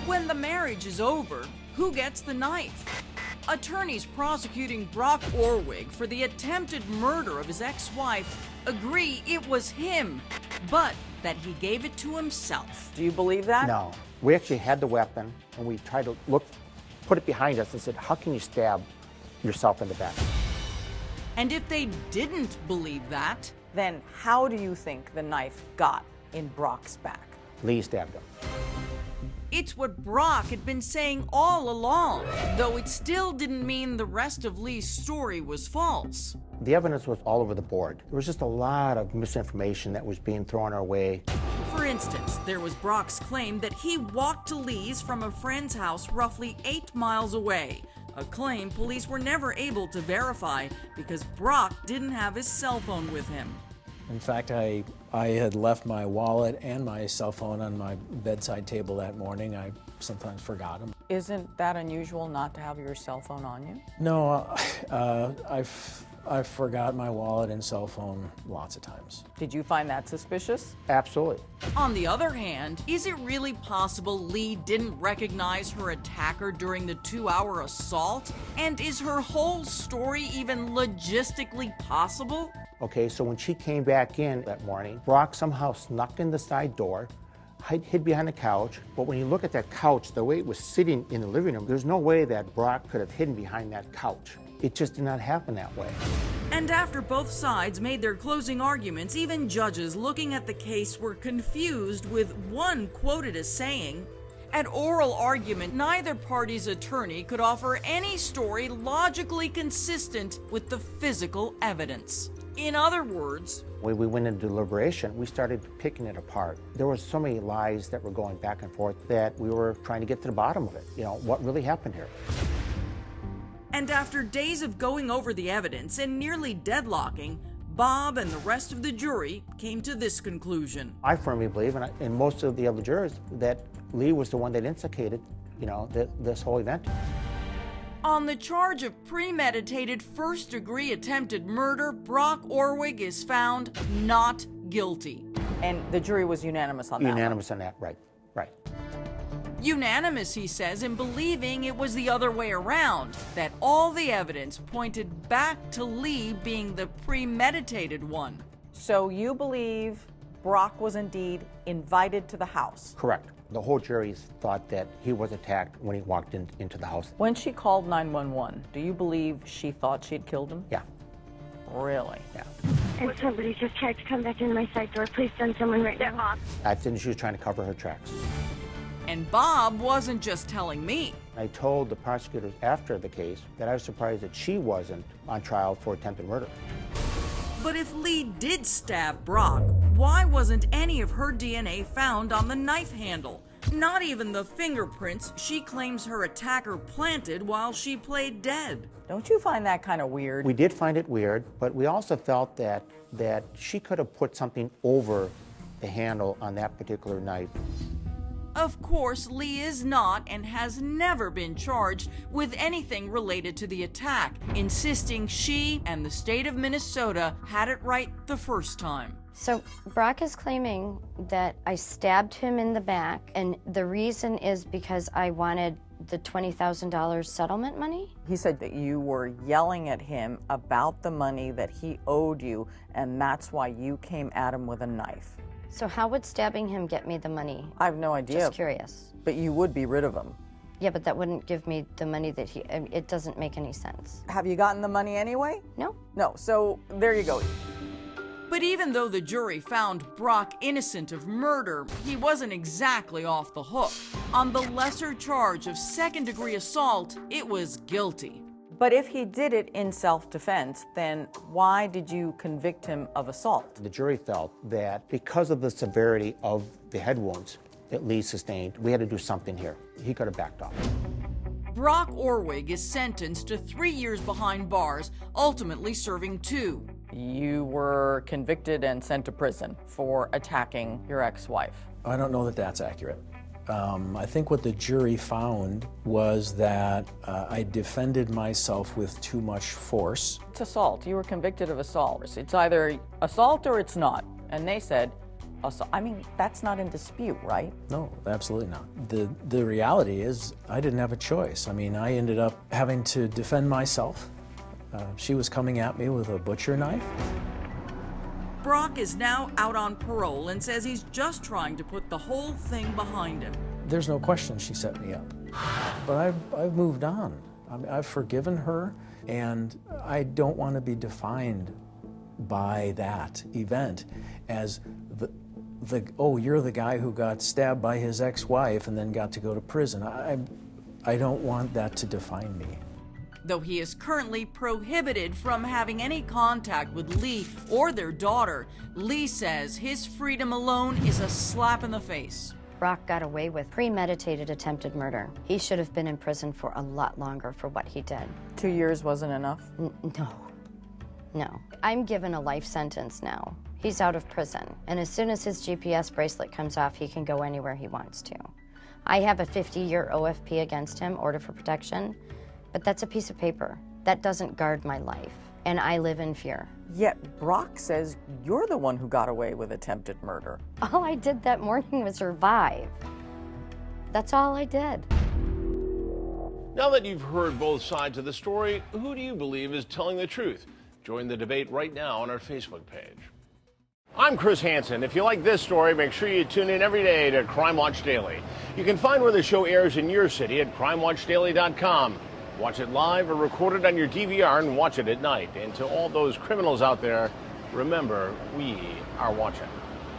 When the marriage is over, who gets the knife? Attorneys prosecuting Brock Orwig for the attempted murder of his ex-wife agree it was him, but that he gave it to himself. Do you believe that? No. We actually had the weapon, and we tried to put it behind us and said, how can you stab yourself in the back? And if they didn't believe that, Then how do you think the knife got in Brock's back? Leigh stabbed him. it's what Brock had been saying all along, though it still didn't mean the rest of Leigh's story was false. The evidence was all over the board. There was just a lot of misinformation that was being thrown our way. For instance, there was Brock's claim that he walked to Leigh's from a friend's house roughly 8 miles away, a claim police were never able to verify because Brock didn't have his cell phone with him. In fact, I had left my wallet and my cell phone on my bedside table that morning. I sometimes forgot them. Isn't that unusual not to have your cell phone on you? No, I've forgot my wallet and cell phone lots of times. Did you find that suspicious? Absolutely. On the other hand, is it really possible Leigh didn't recognize her attacker during the 2-hour assault? And is her whole story even logistically possible? Okay, so when she came back in that morning, Brock somehow snuck in the side door, hid behind the couch, but when you look at that couch, the way it was sitting in the living room, there's no way that Brock could have hidden behind that couch. It just did not happen that way. And after both sides made their closing arguments, even judges looking at the case were confused, with one quoted as saying, "At oral argument, neither party's attorney could offer any story logically consistent with the physical evidence." In other words, when we went into deliberation, we started picking it apart. There were so many lies that were going back and forth that we were trying to get to the bottom of it. You know, what really happened here? and after days of going over the evidence and nearly deadlocking, Bob and the rest of the jury came to this conclusion. I firmly believe, and most of the other jurors, that Leigh was the one that instigated, this whole event. On the charge of premeditated first-degree attempted murder, Brock Orwig is found not guilty. And the jury was unanimous on that. Unanimous on that, right. Unanimous, he says, in believing it was the other way around, that all the evidence pointed back to Leigh being the premeditated one. So you believe Brock was indeed invited to the house? Correct. The whole jury thought that he was attacked when he walked into the house. When she called 911, do you believe she thought she'd killed him? Yeah. Really? Yeah. And somebody just tried to come back into my side door. Please send someone right now. I think she was trying to cover her tracks. And Bob wasn't just telling me. I told the prosecutors after the case that I was surprised that she wasn't on trial for attempted murder. But if Leigh did stab Brock, why wasn't any of her DNA found on the knife handle? Not even the fingerprints she claims her attacker planted while she played dead. Don't you find that kind of weird? We did find it weird, but we also felt that she could have put something over the handle on that particular knife. Of course, Leigh is not and has never been charged with anything related to the attack, insisting she and the state of Minnesota had it right the first time. So Brock is claiming that I stabbed him in the back, and the reason is because I wanted the $20,000 settlement money? He said that you were yelling at him about the money that he owed you, and that's why you came at him with a knife. So how would stabbing him get me the money? I have no idea. Just curious. But you would be rid of him. Yeah, but that wouldn't give me the money that it doesn't make any sense. Have you gotten the money anyway? No. No, so there you go. But even though the jury found Brock innocent of murder, he wasn't exactly off the hook. On the lesser charge of second-degree assault, it was guilty. But if he did it in self-defense, then why did you convict him of assault? The jury felt that because of the severity of the head wounds that Leigh sustained, we had to do something here. He could have backed off. Brock Orwig is sentenced to 3 years behind bars, ultimately serving 2. You were convicted and sent to prison for attacking your ex-wife. I don't know that that's accurate. I think what the jury found was that I defended myself with too much force. It's assault. You were convicted of assault. It's either assault or it's not. And they said assault. I mean, that's not in dispute, right? No, absolutely not. The reality is I didn't have a choice. I mean, I ended up having to defend myself. She was coming at me with a butcher knife. Brock is now out on parole and says he's just trying to put the whole thing behind him. There's no question she set me up. But I've moved on. I've forgiven her, and I don't want to be defined by that event as oh, you're the guy who got stabbed by his ex-wife and then got to go to prison. I don't want that to define me. Though he is currently prohibited from having any contact with Leigh or their daughter, Leigh says his freedom alone is a slap in the face. Brock got away with premeditated attempted murder. He should have been in prison for a lot longer for what he did. 2 years wasn't enough? No. I'm given a life sentence now. He's out of prison, and as soon as his GPS bracelet comes off, he can go anywhere he wants to. I have a 50-year OFP against him, order for protection, but that's a piece of paper. That doesn't guard my life, and I live in fear. Yet Brock says you're the one who got away with attempted murder. All I did that morning was survive. That's all I did. Now that you've heard both sides of the story, who do you believe is telling the truth? Join the debate right now on our Facebook page. I'm Chris Hansen. If you like this story, make sure you tune in every day to Crime Watch Daily. You can find where the show airs in your city at crimewatchdaily.com. Watch it live or record it on your DVR and watch it at night. And to all those criminals out there, remember, we are watching.